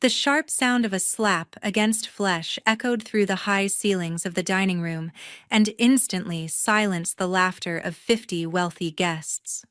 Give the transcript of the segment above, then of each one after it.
The sharp sound of a slap against flesh echoed through the high ceilings of the dining room and instantly silenced the laughter of 50 wealthy guests.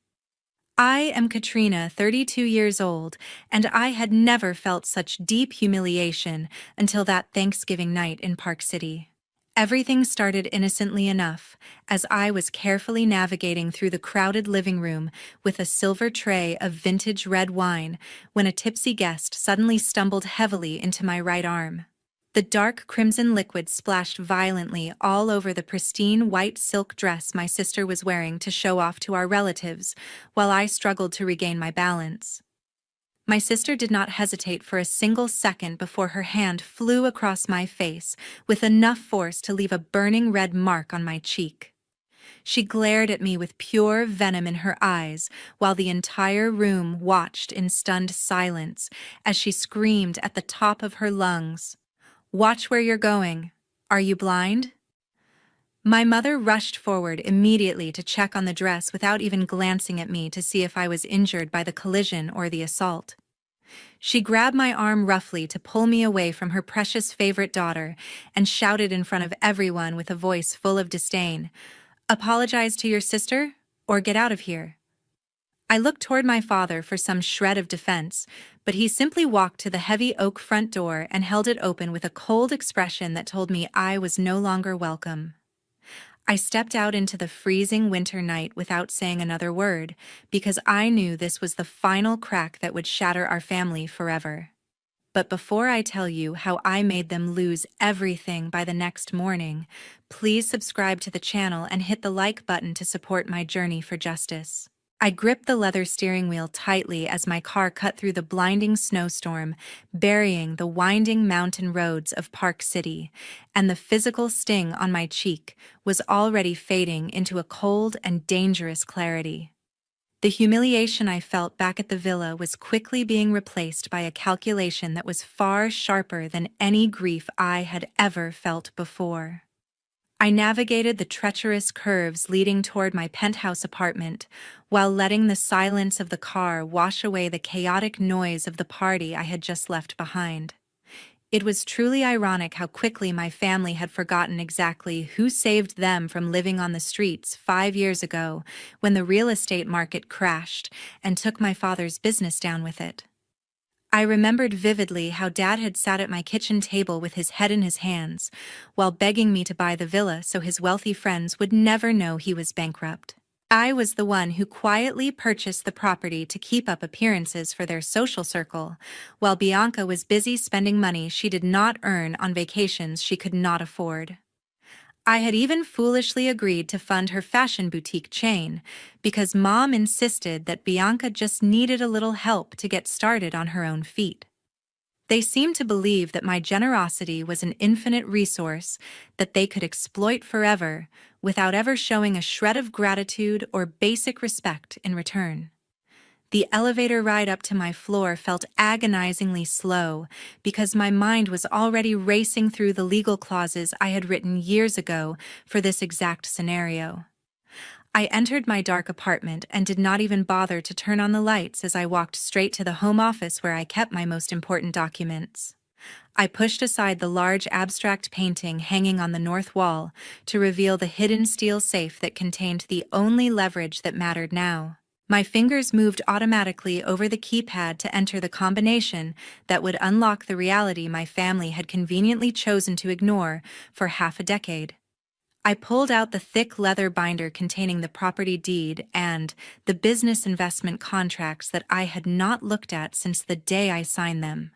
I am Katrina, 32 years old, and I had never felt such deep humiliation until that Thanksgiving night in Park City. Everything started innocently enough, as I was carefully navigating through the crowded living room with a silver tray of vintage red wine when a tipsy guest suddenly stumbled heavily into my right arm. The dark crimson liquid splashed violently all over the pristine white silk dress my sister was wearing to show off to our relatives, while I struggled to regain my balance. My sister did not hesitate for a single second before her hand flew across my face with enough force to leave a burning red mark on my cheek. She glared at me with pure venom in her eyes, while the entire room watched in stunned silence as she screamed at the top of her lungs, "Watch where you're going. Are you blind?" My mother rushed forward immediately to check on the dress without even glancing at me to see if I was injured by the collision or the assault. She grabbed my arm roughly to pull me away from her precious favorite daughter and shouted in front of everyone with a voice full of disdain, "Apologize to your sister, or get out of here." I looked toward my father for some shred of defense, but he simply walked to the heavy oak front door and held it open with a cold expression that told me I was no longer welcome. I stepped out into the freezing winter night without saying another word, because I knew this was the final crack that would shatter our family forever. But before I tell you how I made them lose everything by the next morning, please subscribe to the channel and hit the like button to support my journey for justice. I gripped the leather steering wheel tightly as my car cut through the blinding snowstorm, burying the winding mountain roads of Park City, and the physical sting on my cheek was already fading into a cold and dangerous clarity. The humiliation I felt back at the villa was quickly being replaced by a calculation that was far sharper than any grief I had ever felt before. I navigated the treacherous curves leading toward my penthouse apartment, while letting the silence of the car wash away the chaotic noise of the party I had just left behind. It was truly ironic how quickly my family had forgotten exactly who saved them from living on the streets 5 years ago when the real estate market crashed and took my father's business down with it. I remembered vividly how Dad had sat at my kitchen table with his head in his hands, while begging me to buy the villa so his wealthy friends would never know he was bankrupt. I was the one who quietly purchased the property to keep up appearances for their social circle, while Bianca was busy spending money she did not earn on vacations she could not afford. I had even foolishly agreed to fund her fashion boutique chain, because Mom insisted that Bianca just needed a little help to get started on her own feet. They seemed to believe that my generosity was an infinite resource that they could exploit forever without ever showing a shred of gratitude or basic respect in return. The elevator ride up to my floor felt agonizingly slow because my mind was already racing through the legal clauses I had written years ago for this exact scenario. I entered my dark apartment and did not even bother to turn on the lights as I walked straight to the home office where I kept my most important documents. I pushed aside the large abstract painting hanging on the north wall to reveal the hidden steel safe that contained the only leverage that mattered now. My fingers moved automatically over the keypad to enter the combination that would unlock the reality my family had conveniently chosen to ignore for half a decade. I pulled out the thick leather binder containing the property deed and the business investment contracts that I had not looked at since the day I signed them.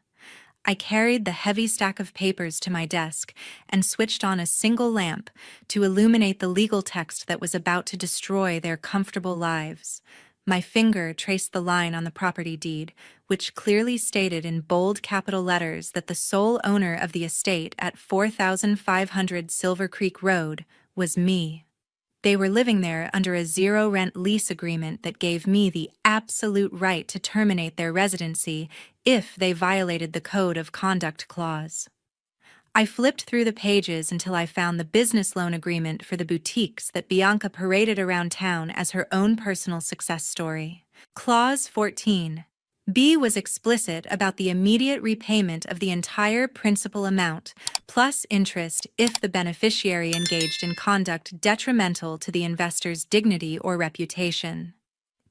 I carried the heavy stack of papers to my desk and switched on a single lamp to illuminate the legal text that was about to destroy their comfortable lives. My finger traced the line on the property deed, which clearly stated in bold capital letters that the sole owner of the estate at 4500 Silver Creek Road was me. They were living there under a zero-rent lease agreement that gave me the absolute right to terminate their residency if they violated the Code of Conduct clause. I flipped through the pages until I found the business loan agreement for the boutiques that Bianca paraded around town as her own personal success story. Clause 14. B was explicit about the immediate repayment of the entire principal amount, plus interest if the beneficiary engaged in conduct detrimental to the investor's dignity or reputation.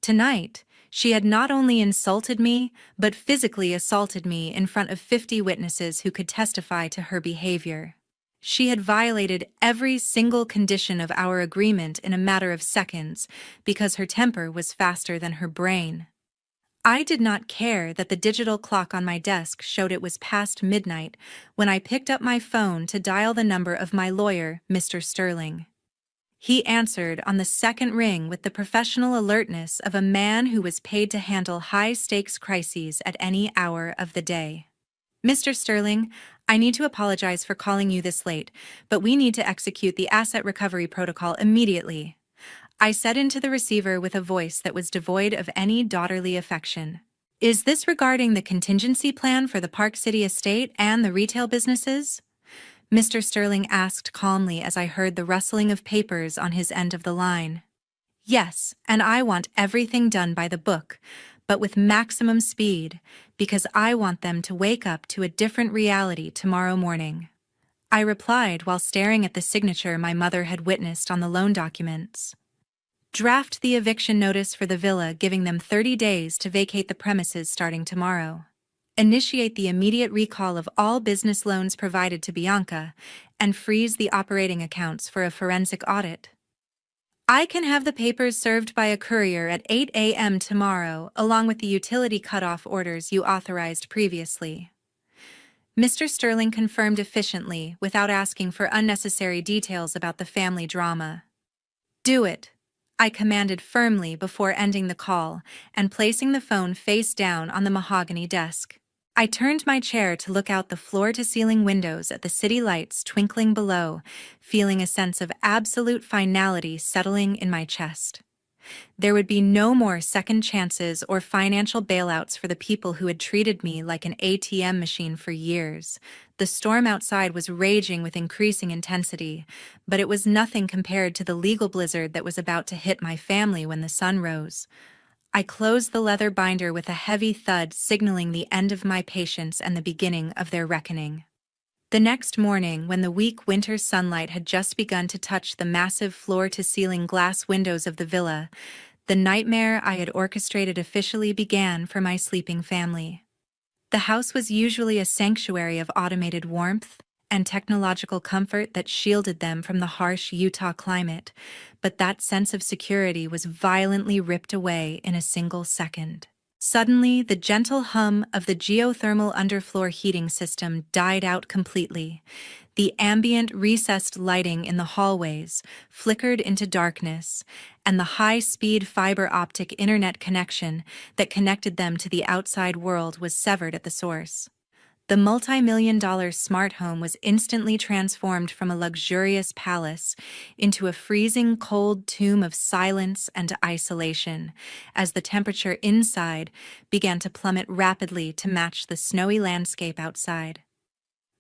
Tonight, she had not only insulted me, but physically assaulted me in front of 50 witnesses who could testify to her behavior. She had violated every single condition of our agreement in a matter of seconds because her temper was faster than her brain. I did not care that the digital clock on my desk showed it was past midnight when I picked up my phone to dial the number of my lawyer, Mr. Sterling. He answered on the second ring with the professional alertness of a man who was paid to handle high-stakes crises at any hour of the day. Mr. Sterling, I need to apologize for calling you this late, but we need to execute the asset recovery protocol immediately. I said into the receiver with a voice that was devoid of any daughterly affection. Is this regarding the contingency plan for the Park City estate and the retail businesses? Mr. Sterling asked calmly as I heard the rustling of papers on his end of the line. Yes, and I want everything done by the book, but with maximum speed, because I want them to wake up to a different reality tomorrow morning. I replied while staring at the signature my mother had witnessed on the loan documents. Draft the eviction notice for the villa, giving them 30 days to vacate the premises starting tomorrow. Initiate the immediate recall of all business loans provided to Bianca, and freeze the operating accounts for a forensic audit. I can have the papers served by a courier at 8 a.m. tomorrow, along with the utility cutoff orders you authorized previously. Mr. Sterling confirmed efficiently, without asking for unnecessary details about the family drama. Do it, I commanded firmly before ending the call and placing the phone face down on the mahogany desk. I turned my chair to look out the floor-to-ceiling windows at the city lights twinkling below, feeling a sense of absolute finality settling in my chest. There would be no more second chances or financial bailouts for the people who had treated me like an ATM machine for years. The storm outside was raging with increasing intensity, but it was nothing compared to the legal blizzard that was about to hit my family when the sun rose. I closed the leather binder with a heavy thud, signaling the end of my patience and the beginning of their reckoning. The next morning, when the weak winter sunlight had just begun to touch the massive floor-to-ceiling glass windows of the villa, the nightmare I had orchestrated officially began for my sleeping family. The house was usually a sanctuary of automated warmth and technological comfort that shielded them from the harsh Utah climate, but that sense of security was violently ripped away in a single second. Suddenly, the gentle hum of the geothermal underfloor heating system died out completely. The ambient, recessed lighting in the hallways flickered into darkness, and the high-speed fiber optic internet connection that connected them to the outside world was severed at the source. The multi-million-dollar smart home was instantly transformed from a luxurious palace into a freezing cold tomb of silence and isolation, as the temperature inside began to plummet rapidly to match the snowy landscape outside.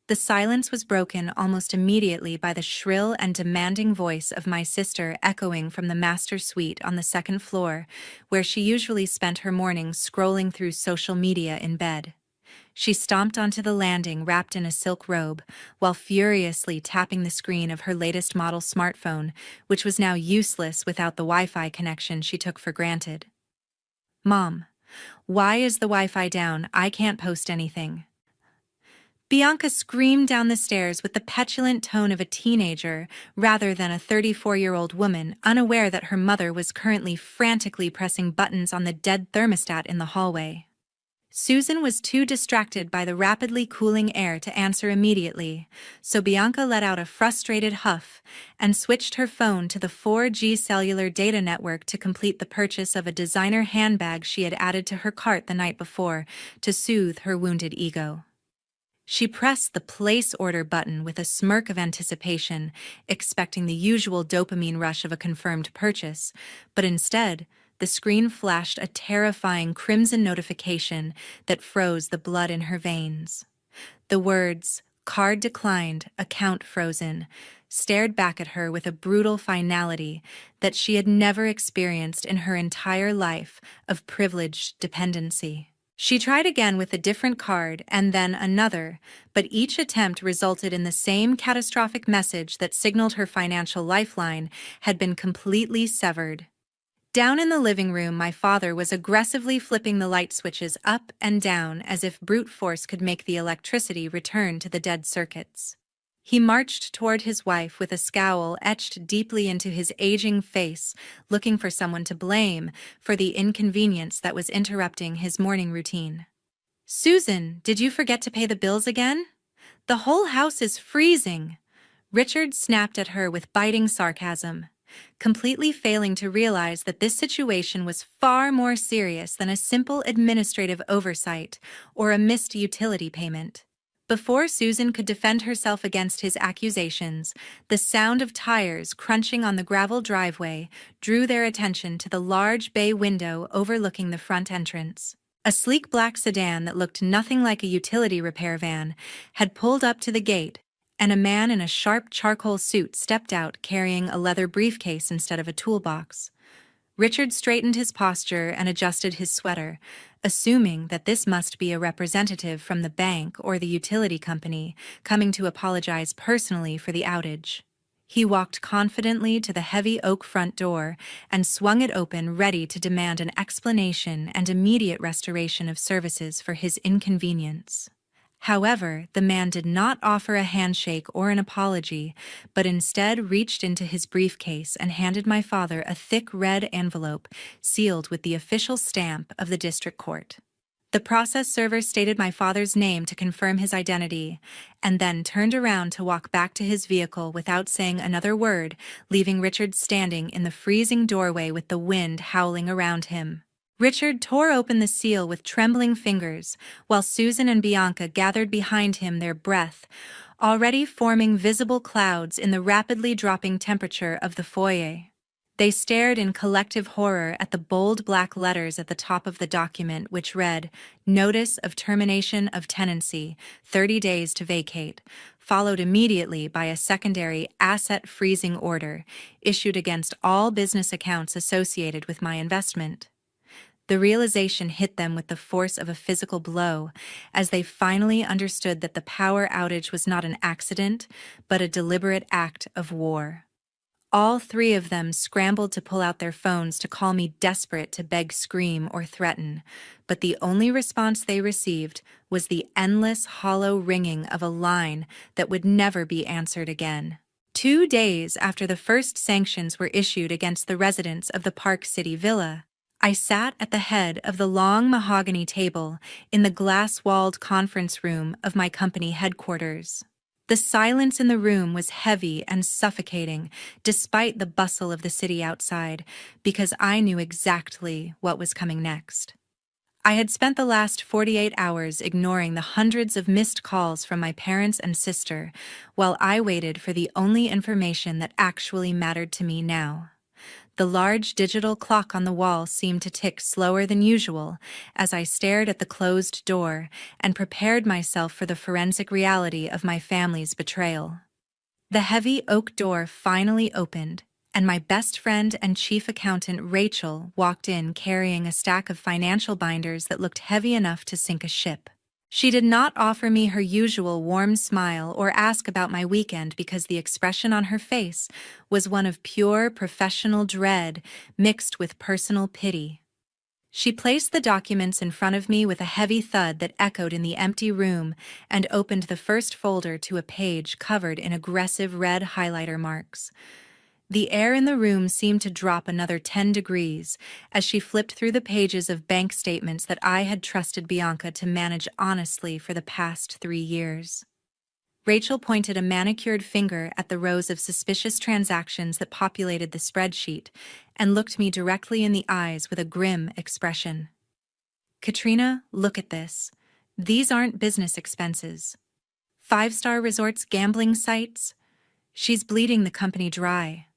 The silence was broken almost immediately by the shrill and demanding voice of my sister echoing from the master suite on the second floor, where she usually spent her mornings scrolling through social media in bed. She stomped onto the landing wrapped in a silk robe, while furiously tapping the screen of her latest model smartphone, which was now useless without the Wi-Fi connection she took for granted. Mom, why is the Wi-Fi down? I can't post anything. Bianca screamed down the stairs with the petulant tone of a teenager rather than a 34-year-old woman, unaware that her mother was currently frantically pressing buttons on the dead thermostat in the hallway. Susan was too distracted by the rapidly cooling air to answer immediately, so Bianca let out a frustrated huff and switched her phone to the 4G cellular data network to complete the purchase of a designer handbag she had added to her cart the night before to soothe her wounded ego. She pressed the place order button with a smirk of anticipation, expecting the usual dopamine rush of a confirmed purchase, but instead, the screen flashed a terrifying crimson notification that froze the blood in her veins. The words, "Card declined, account frozen," stared back at her with a brutal finality that she had never experienced in her entire life of privileged dependency. She tried again with a different card and then another, but each attempt resulted in the same catastrophic message that signaled her financial lifeline had been completely severed. Down in the living room, my father was aggressively flipping the light switches up and down as if brute force could make the electricity return to the dead circuits. He marched toward his wife with a scowl etched deeply into his aging face, looking for someone to blame for the inconvenience that was interrupting his morning routine. "Susan, did you forget to pay the bills again? The whole house is freezing." Richard snapped at her with biting sarcasm, completely failing to realize that this situation was far more serious than a simple administrative oversight or a missed utility payment. Before Susan could defend herself against his accusations, the sound of tires crunching on the gravel driveway drew their attention to the large bay window overlooking the front entrance. A sleek black sedan that looked nothing like a utility repair van had pulled up to the gate, and a man in a sharp charcoal suit stepped out carrying a leather briefcase instead of a toolbox. Richard straightened his posture and adjusted his sweater, assuming that this must be a representative from the bank or the utility company coming to apologize personally for the outage. He walked confidently to the heavy oak front door and swung it open, ready to demand an explanation and immediate restoration of services for his inconvenience. However, the man did not offer a handshake or an apology, but instead reached into his briefcase and handed my father a thick red envelope sealed with the official stamp of the district court. The process server stated my father's name to confirm his identity, and then turned around to walk back to his vehicle without saying another word, leaving Richard standing in the freezing doorway with the wind howling around him. Richard tore open the seal with trembling fingers, while Susan and Bianca gathered behind him, their breath already forming visible clouds in the rapidly dropping temperature of the foyer. They stared in collective horror at the bold black letters at the top of the document, which read, "Notice of termination of tenancy, 30 days to vacate," followed immediately by a secondary asset freezing order issued against all business accounts associated with my investment. The realization hit them with the force of a physical blow, as they finally understood that the power outage was not an accident, but a deliberate act of war. All three of them scrambled to pull out their phones to call me desperate to beg, scream, or threaten, but the only response they received was the endless, hollow ringing of a line that would never be answered again. 2 days after the first sanctions were issued against the residents of the Park City Villa, I sat at the head of the long mahogany table in the glass-walled conference room of my company headquarters. The silence in the room was heavy and suffocating, despite the bustle of the city outside, because I knew exactly what was coming next. I had spent the last 48 hours ignoring the hundreds of missed calls from my parents and sister, while I waited for the only information that actually mattered to me now. The large digital clock on the wall seemed to tick slower than usual as I stared at the closed door and prepared myself for the forensic reality of my family's betrayal. The heavy oak door finally opened, and my best friend and chief accountant Rachel walked in carrying a stack of financial binders that looked heavy enough to sink a ship. She did not offer me her usual warm smile or ask about my weekend, because the expression on her face was one of pure professional dread mixed with personal pity. She placed the documents in front of me with a heavy thud that echoed in the empty room and opened the first folder to a page covered in aggressive red highlighter marks. The air in the room seemed to drop another 10 degrees as she flipped through the pages of bank statements that I had trusted Bianca to manage honestly for the past 3 years. Rachel pointed a manicured finger at the rows of suspicious transactions that populated the spreadsheet and looked me directly in the eyes with a grim expression. "Katrina, look at this. These aren't business expenses. 5-star resorts, gambling sites. She's bleeding the company dry."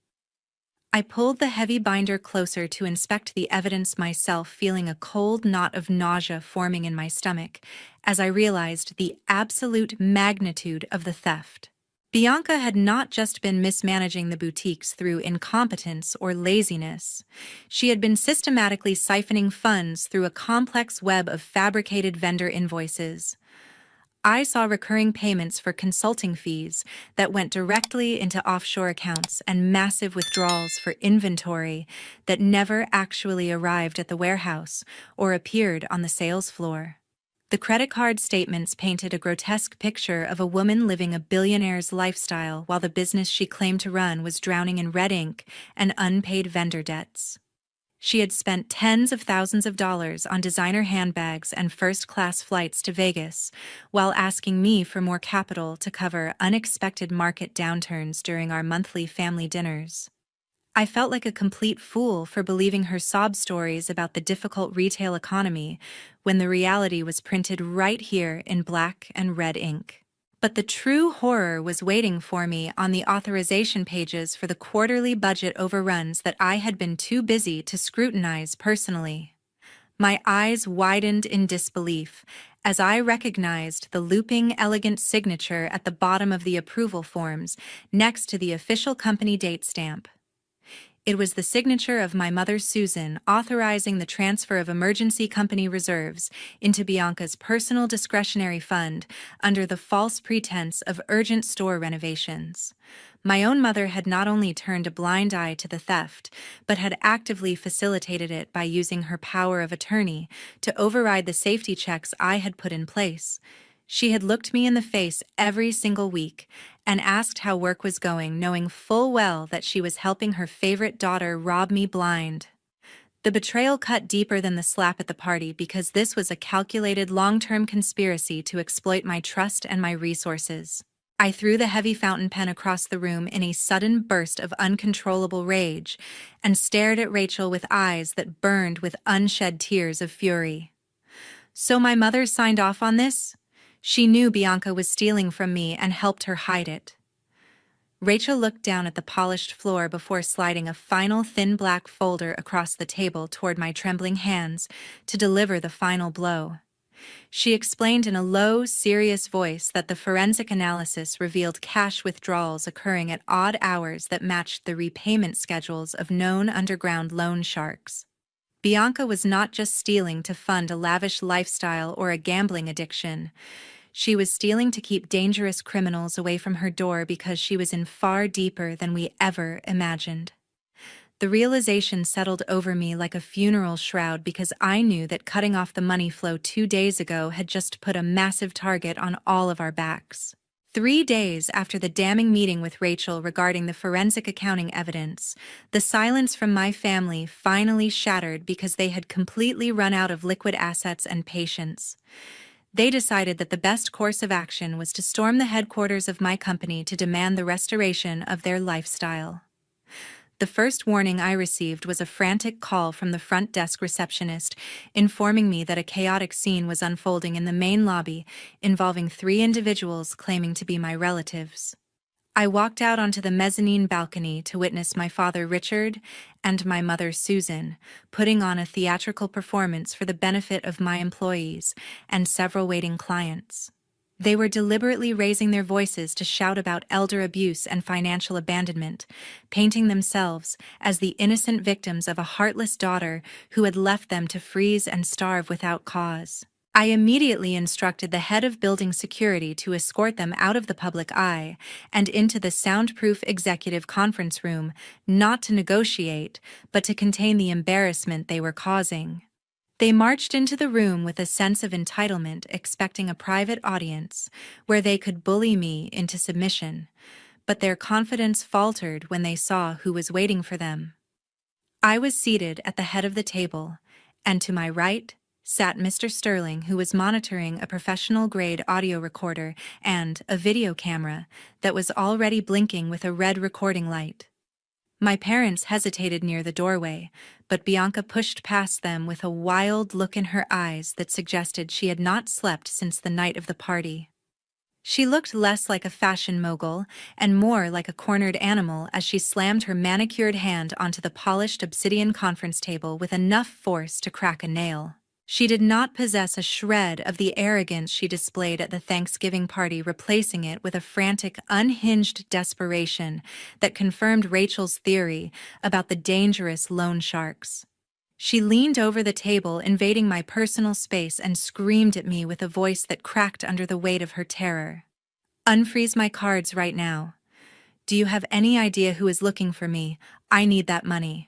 I pulled the heavy binder closer to inspect the evidence myself, feeling a cold knot of nausea forming in my stomach as I realized the absolute magnitude of the theft. Bianca had not just been mismanaging the boutiques through incompetence or laziness. She had been systematically siphoning funds through a complex web of fabricated vendor invoices. I saw recurring payments for consulting fees that went directly into offshore accounts and massive withdrawals for inventory that never actually arrived at the warehouse or appeared on the sales floor. The credit card statements painted a grotesque picture of a woman living a billionaire's lifestyle while the business she claimed to run was drowning in red ink and unpaid vendor debts. She had spent tens of thousands of dollars on designer handbags and first-class flights to Vegas, while asking me for more capital to cover unexpected market downturns during our monthly family dinners. I felt like a complete fool for believing her sob stories about the difficult retail economy when the reality was printed right here in black and red ink. But the true horror was waiting for me on the authorization pages for the quarterly budget overruns that I had been too busy to scrutinize personally. My eyes widened in disbelief as I recognized the looping, elegant signature at the bottom of the approval forms next to the official company date stamp. It was the signature of my mother Susan authorizing the transfer of emergency company reserves into Bianca's personal discretionary fund under the false pretense of urgent store renovations. My own mother had not only turned a blind eye to the theft, but had actively facilitated it by using her power of attorney to override the safety checks I had put in place. She had looked me in the face every single week and asked how work was going, knowing full well that she was helping her favorite daughter rob me blind. The betrayal cut deeper than the slap at the party because this was a calculated long-term conspiracy to exploit my trust and my resources. I threw the heavy fountain pen across the room in a sudden burst of uncontrollable rage and stared at Rachel with eyes that burned with unshed tears of fury. So my mother signed off on this? She knew Bianca was stealing from me and helped her hide it. Rachel looked down at the polished floor before sliding a final thin black folder across the table toward my trembling hands to deliver the final blow. She explained in a low, serious voice that the forensic analysis revealed cash withdrawals occurring at odd hours that matched the repayment schedules of known underground loan sharks. Bianca was not just stealing to fund a lavish lifestyle or a gambling addiction. She was stealing to keep dangerous criminals away from her door because she was in far deeper than we ever imagined. The realization settled over me like a funeral shroud because I knew that cutting off the money flow 2 days ago had just put a massive target on all of our backs. 3 days after the damning meeting with Rachel regarding the forensic accounting evidence, the silence from my family finally shattered because they had completely run out of liquid assets and patience. They decided that the best course of action was to storm the headquarters of my company to demand the restoration of their lifestyle. The first warning I received was a frantic call from the front desk receptionist informing me that a chaotic scene was unfolding in the main lobby involving 3 individuals claiming to be my relatives. I walked out onto the mezzanine balcony to witness my father Richard and my mother Susan putting on a theatrical performance for the benefit of my employees and several waiting clients. They were deliberately raising their voices to shout about elder abuse and financial abandonment, painting themselves as the innocent victims of a heartless daughter who had left them to freeze and starve without cause. I immediately instructed the head of building security to escort them out of the public eye and into the soundproof executive conference room, not to negotiate, but to contain the embarrassment they were causing. They marched into the room with a sense of entitlement, expecting a private audience where they could bully me into submission, but their confidence faltered when they saw who was waiting for them. I was seated at the head of the table, and to my right sat Mr. Sterling, who was monitoring a professional-grade audio recorder and a video camera that was already blinking with a red recording light. My parents hesitated near the doorway, but Bianca pushed past them with a wild look in her eyes that suggested she had not slept since the night of the party. She looked less like a fashion mogul and more like a cornered animal as she slammed her manicured hand onto the polished obsidian conference table with enough force to crack a nail. She did not possess a shred of the arrogance she displayed at the Thanksgiving party, replacing it with a frantic, unhinged desperation that confirmed Rachel's theory about the dangerous loan sharks. She leaned over the table, invading my personal space, and screamed at me with a voice that cracked under the weight of her terror. "Unfreeze my cards right now. Do you have any idea who is looking for me? I need that money."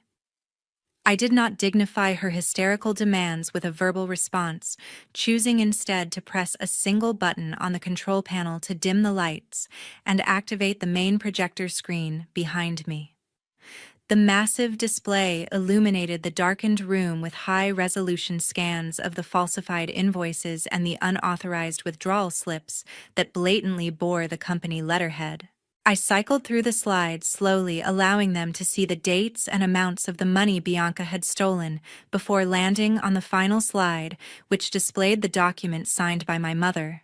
I did not dignify her hysterical demands with a verbal response, choosing instead to press a single button on the control panel to dim the lights and activate the main projector screen behind me. The massive display illuminated the darkened room with high-resolution scans of the falsified invoices and the unauthorized withdrawal slips that blatantly bore the company letterhead. I cycled through the slides slowly, allowing them to see the dates and amounts of the money Bianca had stolen before landing on the final slide, which displayed the document signed by my mother.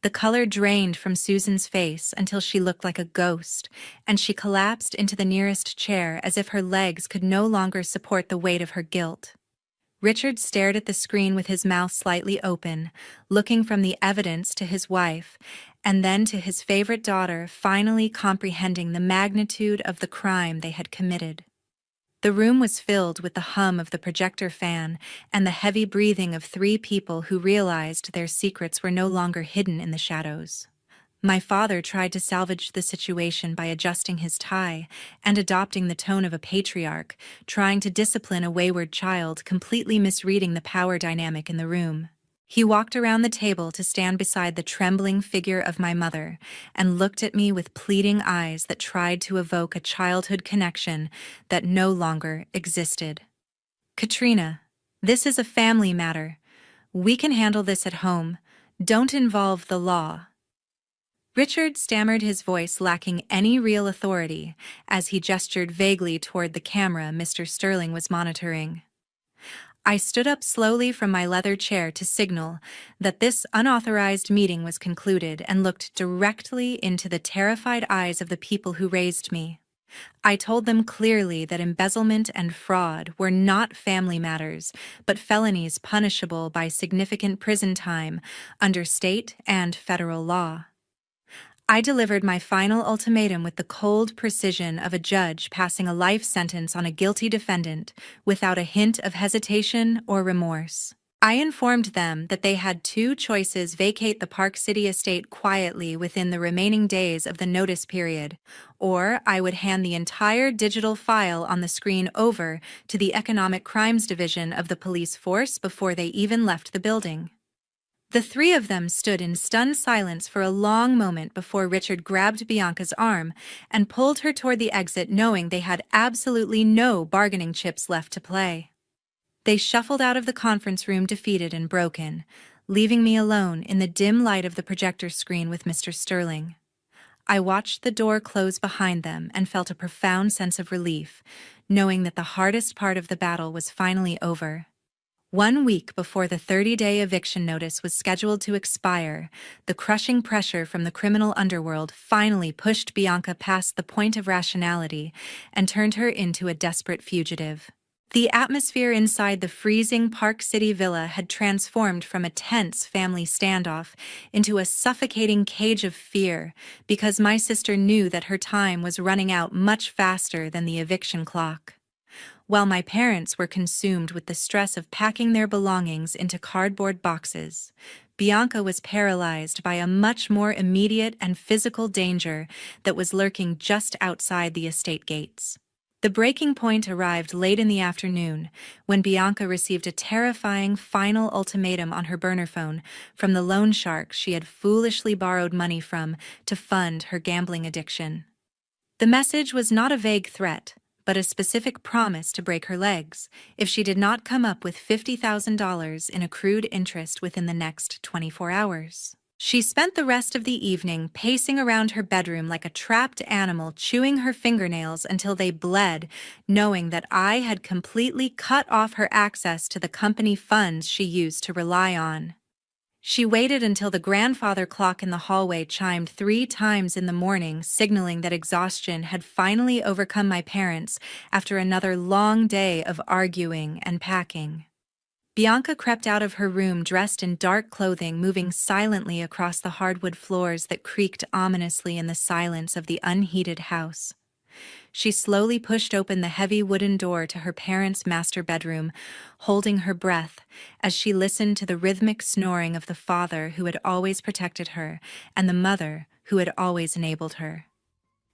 The color drained from Susan's face until she looked like a ghost, and she collapsed into the nearest chair as if her legs could no longer support the weight of her guilt. Richard stared at the screen with his mouth slightly open, looking from the evidence to his wife, and then to his favorite daughter, finally comprehending the magnitude of the crime they had committed. The room was filled with the hum of the projector fan and the heavy breathing of three people who realized their secrets were no longer hidden in the shadows. My father tried to salvage the situation by adjusting his tie and adopting the tone of a patriarch, trying to discipline a wayward child, completely misreading the power dynamic in the room. He walked around the table to stand beside the trembling figure of my mother and looked at me with pleading eyes that tried to evoke a childhood connection that no longer existed. "Katrina, this is a family matter. We can handle this at home. Don't involve the law." Richard stammered, his voice lacking any real authority, as he gestured vaguely toward the camera Mr. Sterling was monitoring. I stood up slowly from my leather chair to signal that this unauthorized meeting was concluded and looked directly into the terrified eyes of the people who raised me. I told them clearly that embezzlement and fraud were not family matters, but felonies punishable by significant prison time under state and federal law. I delivered my final ultimatum with the cold precision of a judge passing a life sentence on a guilty defendant, without a hint of hesitation or remorse. I informed them that they had two choices: vacate the Park City estate quietly within the remaining days of the notice period, or I would hand the entire digital file on the screen over to the Economic Crimes Division of the police force before they even left the building. The three of them stood in stunned silence for a long moment before Richard grabbed Bianca's arm and pulled her toward the exit, knowing they had absolutely no bargaining chips left to play. They shuffled out of the conference room defeated and broken, leaving me alone in the dim light of the projector screen with Mr. Sterling. I watched the door close behind them and felt a profound sense of relief, knowing that the hardest part of the battle was finally over. 1 week before the 30-day eviction notice was scheduled to expire, the crushing pressure from the criminal underworld finally pushed Bianca past the point of rationality and turned her into a desperate fugitive. The atmosphere inside the freezing Park City villa had transformed from a tense family standoff into a suffocating cage of fear, because my sister knew that her time was running out much faster than the eviction clock. While my parents were consumed with the stress of packing their belongings into cardboard boxes, Bianca was paralyzed by a much more immediate and physical danger that was lurking just outside the estate gates. The breaking point arrived late in the afternoon, when Bianca received a terrifying final ultimatum on her burner phone from the loan shark she had foolishly borrowed money from to fund her gambling addiction. The message was not a vague threat, but a specific promise to break her legs if she did not come up with $50,000 in accrued interest within the next 24 hours. She spent the rest of the evening pacing around her bedroom like a trapped animal, chewing her fingernails until they bled, knowing that I had completely cut off her access to the company funds she used to rely on. She waited until the grandfather clock in the hallway chimed 3 times in the morning, signaling that exhaustion had finally overcome my parents after another long day of arguing and packing. Bianca crept out of her room dressed in dark clothing, moving silently across the hardwood floors that creaked ominously in the silence of the unheated house. She slowly pushed open the heavy wooden door to her parents' master bedroom, holding her breath as she listened to the rhythmic snoring of the father who had always protected her and the mother who had always enabled her.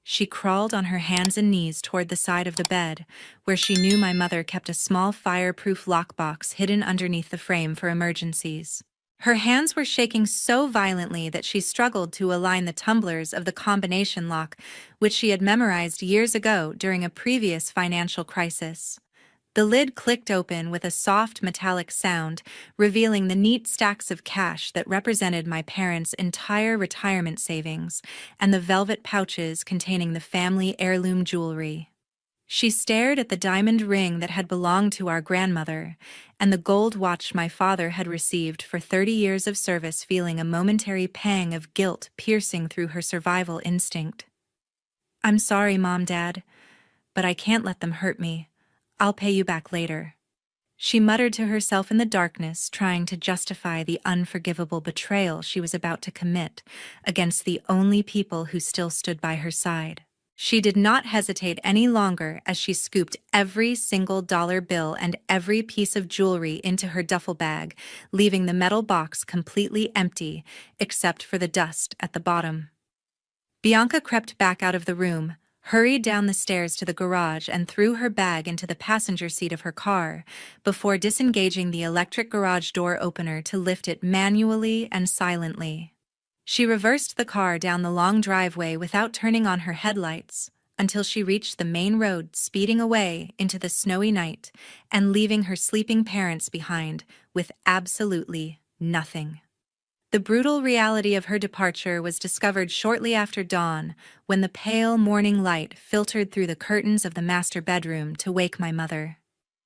She crawled on her hands and knees toward the side of the bed, where she knew my mother kept a small fireproof lockbox hidden underneath the frame for emergencies. Her hands were shaking so violently that she struggled to align the tumblers of the combination lock, which she had memorized years ago during a previous financial crisis. The lid clicked open with a soft metallic sound, revealing the neat stacks of cash that represented my parents' entire retirement savings and the velvet pouches containing the family heirloom jewelry. She stared at the diamond ring that had belonged to our grandmother, and the gold watch my father had received for 30 years of service, feeling a momentary pang of guilt piercing through her survival instinct. "I'm sorry, Mom, Dad, but I can't let them hurt me. I'll pay you back later," she muttered to herself in the darkness, trying to justify the unforgivable betrayal she was about to commit against the only people who still stood by her side. She did not hesitate any longer as she scooped every single dollar bill and every piece of jewelry into her duffel bag, leaving the metal box completely empty, except for the dust at the bottom. Bianca crept back out of the room, hurried down the stairs to the garage and threw her bag into the passenger seat of her car, before disengaging the electric garage door opener to lift it manually and silently. She reversed the car down the long driveway without turning on her headlights until she reached the main road, speeding away into the snowy night and leaving her sleeping parents behind with absolutely nothing. The brutal reality of her departure was discovered shortly after dawn, when the pale morning light filtered through the curtains of the master bedroom to wake my mother.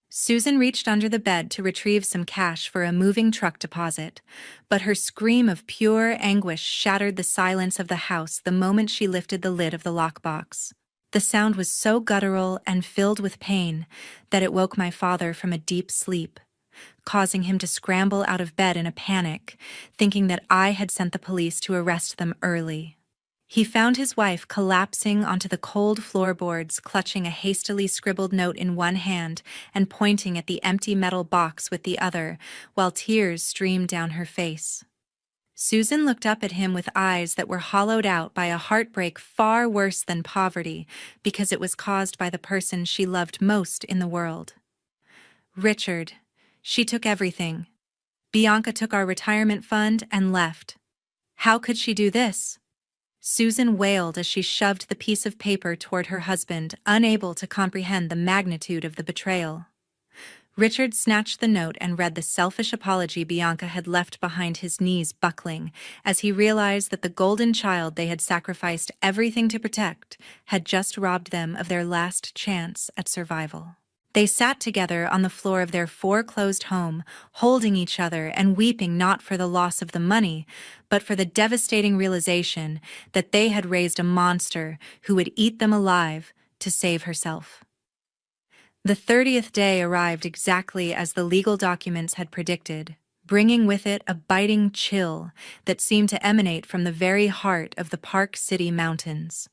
Susan reached under the bed to retrieve some cash for a moving truck deposit, but her scream of pure anguish shattered the silence of the house the moment she lifted the lid of the lockbox. The sound was so guttural and filled with pain that it woke my father from a deep sleep, causing him to scramble out of bed in a panic, thinking that I had sent the police to arrest them early. He found his wife collapsing onto the cold floorboards, clutching a hastily scribbled note in one hand and pointing at the empty metal box with the other, while tears streamed down her face. Susan looked up at him with eyes that were hollowed out by a heartbreak far worse than poverty, because it was caused by the person she loved most in the world. "Richard, she took everything. Bianca took our retirement fund and left. How could she do this?" Susan wailed as she shoved the piece of paper toward her husband, unable to comprehend the magnitude of the betrayal. Richard snatched the note and read the selfish apology Bianca had left behind, his knees buckling as he realized that the golden child they had sacrificed everything to protect had just robbed them of their last chance at survival. They sat together on the floor of their foreclosed home, holding each other and weeping not for the loss of the money, but for the devastating realization that they had raised a monster who would eat them alive to save herself. The 30th day arrived exactly as the legal documents had predicted, bringing with it a biting chill that seemed to emanate from the very heart of the Park City Mountains.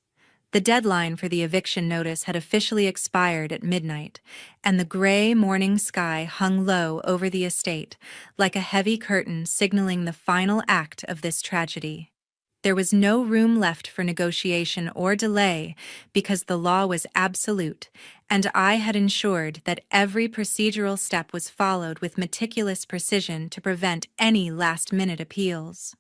The deadline for the eviction notice had officially expired at midnight, and the gray morning sky hung low over the estate, like a heavy curtain signaling the final act of this tragedy. There was no room left for negotiation or delay because the law was absolute, and I had ensured that every procedural step was followed with meticulous precision to prevent any last-minute appeals.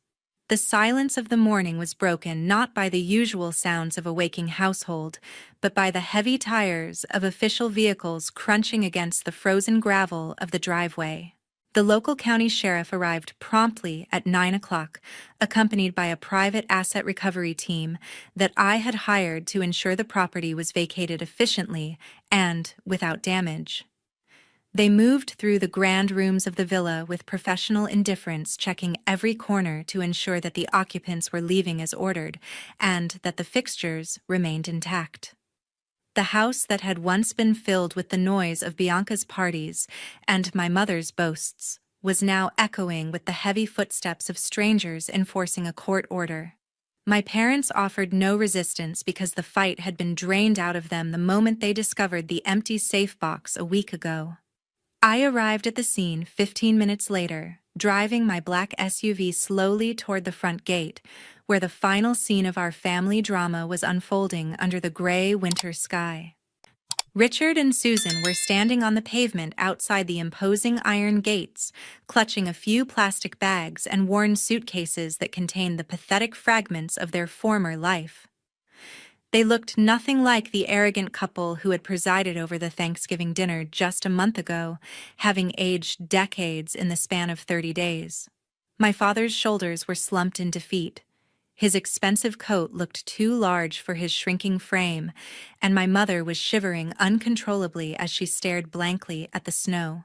The silence of the morning was broken not by the usual sounds of a waking household, but by the heavy tires of official vehicles crunching against the frozen gravel of the driveway. The local county sheriff arrived promptly at 9 o'clock, accompanied by a private asset recovery team that I had hired to ensure the property was vacated efficiently and without damage. They moved through the grand rooms of the villa with professional indifference, checking every corner to ensure that the occupants were leaving as ordered and that the fixtures remained intact. The house that had once been filled with the noise of Bianca's parties and my mother's boasts was now echoing with the heavy footsteps of strangers enforcing a court order. My parents offered no resistance because the fight had been drained out of them the moment they discovered the empty safe box a week ago. I arrived at the scene 15 minutes later, driving my black SUV slowly toward the front gate, where the final scene of our family drama was unfolding under the gray winter sky. Richard and Susan were standing on the pavement outside the imposing iron gates, clutching a few plastic bags and worn suitcases that contained the pathetic fragments of their former life. They looked nothing like the arrogant couple who had presided over the Thanksgiving dinner just a month ago, having aged decades in the span of 30 days. My father's shoulders were slumped in defeat. His expensive coat looked too large for his shrinking frame, and my mother was shivering uncontrollably as she stared blankly at the snow.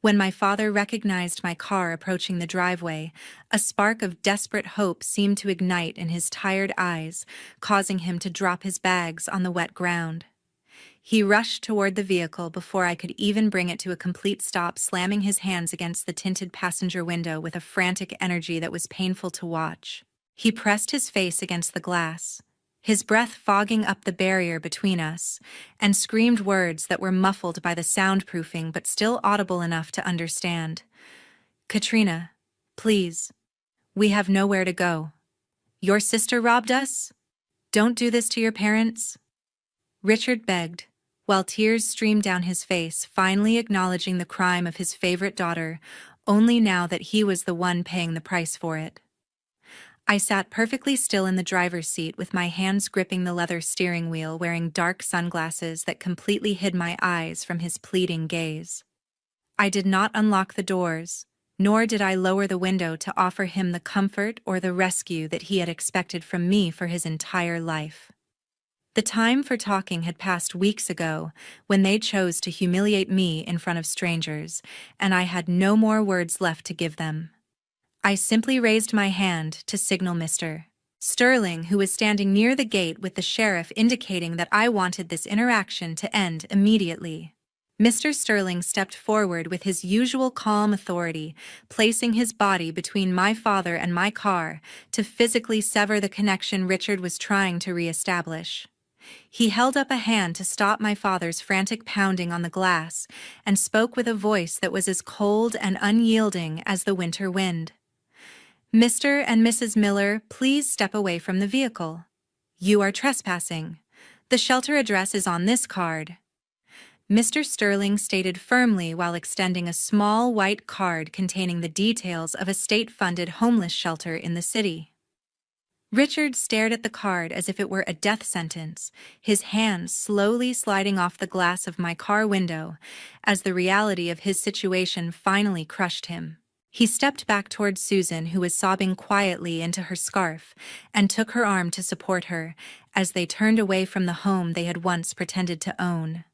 When my father recognized my car approaching the driveway, a spark of desperate hope seemed to ignite in his tired eyes, causing him to drop his bags on the wet ground. He rushed toward the vehicle before I could even bring it to a complete stop, slamming his hands against the tinted passenger window with a frantic energy that was painful to watch. He pressed his face against the glass, his breath fogging up the barrier between us, and screamed words that were muffled by the soundproofing but still audible enough to understand. "Katrina, please. We have nowhere to go. Your sister robbed us? Don't do this to your parents." Richard begged, while tears streamed down his face, finally acknowledging the crime of his favorite daughter, only now that he was the one paying the price for it. I sat perfectly still in the driver's seat with my hands gripping the leather steering wheel, wearing dark sunglasses that completely hid my eyes from his pleading gaze. I did not unlock the doors, nor did I lower the window to offer him the comfort or the rescue that he had expected from me for his entire life. The time for talking had passed weeks ago, when they chose to humiliate me in front of strangers, and I had no more words left to give them. I simply raised my hand to signal Mr. Sterling, who was standing near the gate with the sheriff, indicating that I wanted this interaction to end immediately. Mr. Sterling stepped forward with his usual calm authority, placing his body between my father and my car to physically sever the connection Richard was trying to reestablish. He held up a hand to stop my father's frantic pounding on the glass and spoke with a voice that was as cold and unyielding as the winter wind. "Mr. and Mrs. Miller, please step away from the vehicle. You are trespassing. The shelter address is on this card." Mr. Sterling stated firmly while extending a small white card containing the details of a state-funded homeless shelter in the city. Richard stared at the card as if it were a death sentence, his hands slowly sliding off the glass of my car window as the reality of his situation finally crushed him. He stepped back toward Susan, who was sobbing quietly into her scarf, and took her arm to support her as they turned away from the home they had once pretended to own.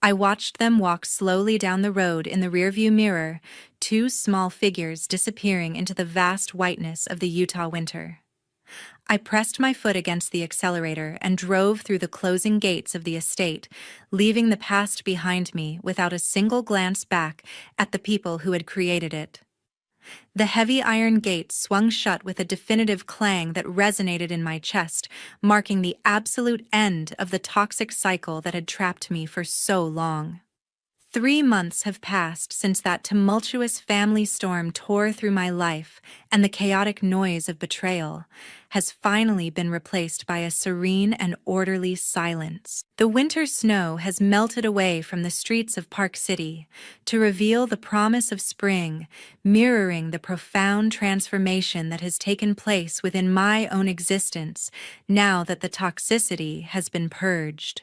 I watched them walk slowly down the road in the rearview mirror, two small figures disappearing into the vast whiteness of the Utah winter. I pressed my foot against the accelerator and drove through the closing gates of the estate, leaving the past behind me without a single glance back at the people who had created it. The heavy iron gate swung shut with a definitive clang that resonated in my chest, marking the absolute end of the toxic cycle that had trapped me for so long. 3 months have passed since that tumultuous family storm tore through my life, and the chaotic noise of betrayal has finally been replaced by a serene and orderly silence. The winter snow has melted away from the streets of Park City to reveal the promise of spring, mirroring the profound transformation that has taken place within my own existence now that the toxicity has been purged.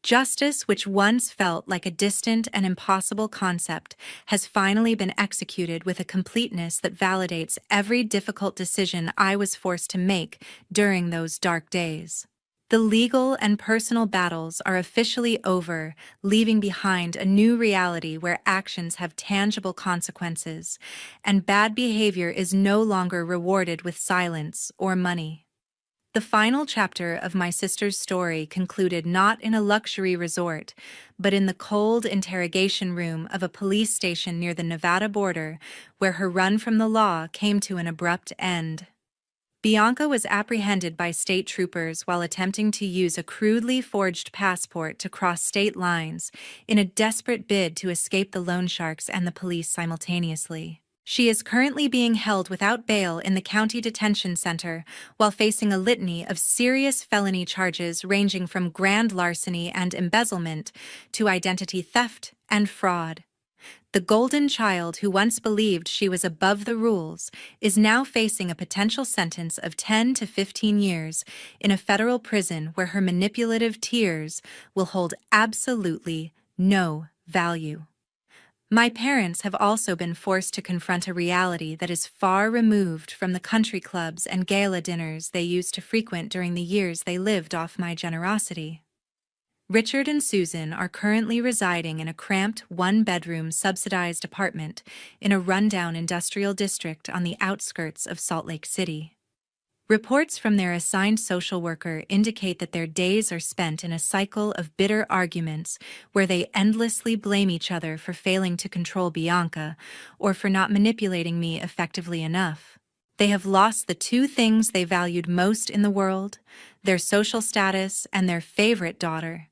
Justice, which once felt like a distant and impossible concept, has finally been executed with a completeness that validates every difficult decision I was forced to make during those dark days. The legal and personal battles are officially over, leaving behind a new reality where actions have tangible consequences, and bad behavior is no longer rewarded with silence or money. The final chapter of my sister's story concluded not in a luxury resort, but in the cold interrogation room of a police station near the Nevada border, where her run from the law came to an abrupt end. Bianca was apprehended by state troopers while attempting to use a crudely forged passport to cross state lines in a desperate bid to escape the loan sharks and the police simultaneously. She is currently being held without bail in the county detention center while facing a litany of serious felony charges ranging from grand larceny and embezzlement to identity theft and fraud. The golden child who once believed she was above the rules is now facing a potential sentence of 10 to 15 years in a federal prison where her manipulative tears will hold absolutely no value. My parents have also been forced to confront a reality that is far removed from the country clubs and gala dinners they used to frequent during the years they lived off my generosity. Richard and Susan are currently residing in a cramped one-bedroom subsidized apartment in a rundown industrial district on the outskirts of Salt Lake City. Reports from their assigned social worker indicate that their days are spent in a cycle of bitter arguments where they endlessly blame each other for failing to control Bianca or for not manipulating me effectively enough. They have lost the two things they valued most in the world, their social status and their favorite daughter,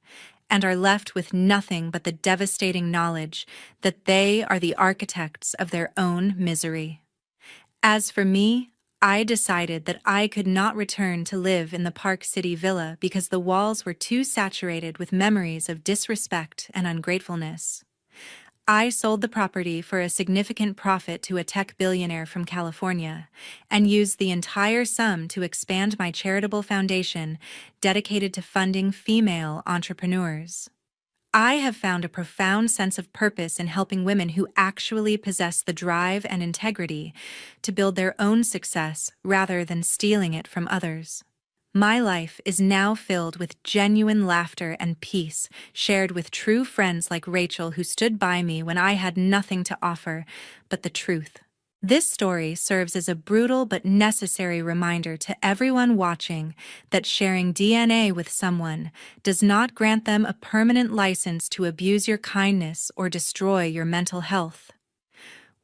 and are left with nothing but the devastating knowledge that they are the architects of their own misery. As for me, I decided that I could not return to live in the Park City villa because the walls were too saturated with memories of disrespect and ungratefulness. I sold the property for a significant profit to a tech billionaire from California and used the entire sum to expand my charitable foundation dedicated to funding female entrepreneurs. I have found a profound sense of purpose in helping women who actually possess the drive and integrity to build their own success rather than stealing it from others. My life is now filled with genuine laughter and peace, shared with true friends like Rachel, who stood by me when I had nothing to offer but the truth. This story serves as a brutal but necessary reminder to everyone watching that sharing DNA with someone does not grant them a permanent license to abuse your kindness or destroy your mental health.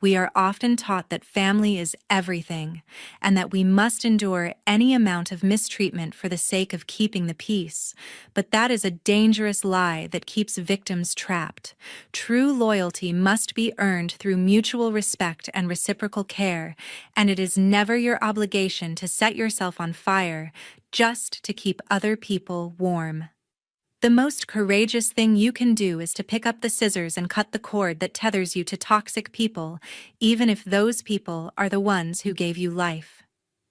We are often taught that family is everything, and that we must endure any amount of mistreatment for the sake of keeping the peace, but that is a dangerous lie that keeps victims trapped. True loyalty must be earned through mutual respect and reciprocal care, and it is never your obligation to set yourself on fire just to keep other people warm. The most courageous thing you can do is to pick up the scissors and cut the cord that tethers you to toxic people, even if those people are the ones who gave you life.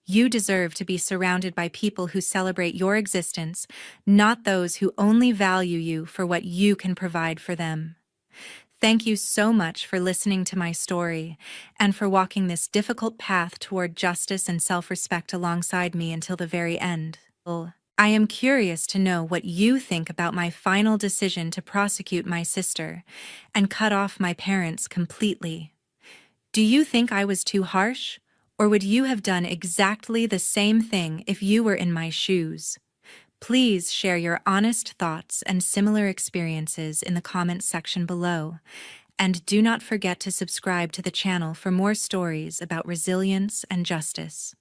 You deserve to be surrounded by people who celebrate your existence, not those who only value you for what you can provide for them. Thank you so much for listening to my story and for walking this difficult path toward justice and self-respect alongside me until the very end. I am curious to know what you think about my final decision to prosecute my sister and cut off my parents completely. Do you think I was too harsh, or would you have done exactly the same thing if you were in my shoes? Please share your honest thoughts and similar experiences in the comments section below, and do not forget to subscribe to the channel for more stories about resilience and justice.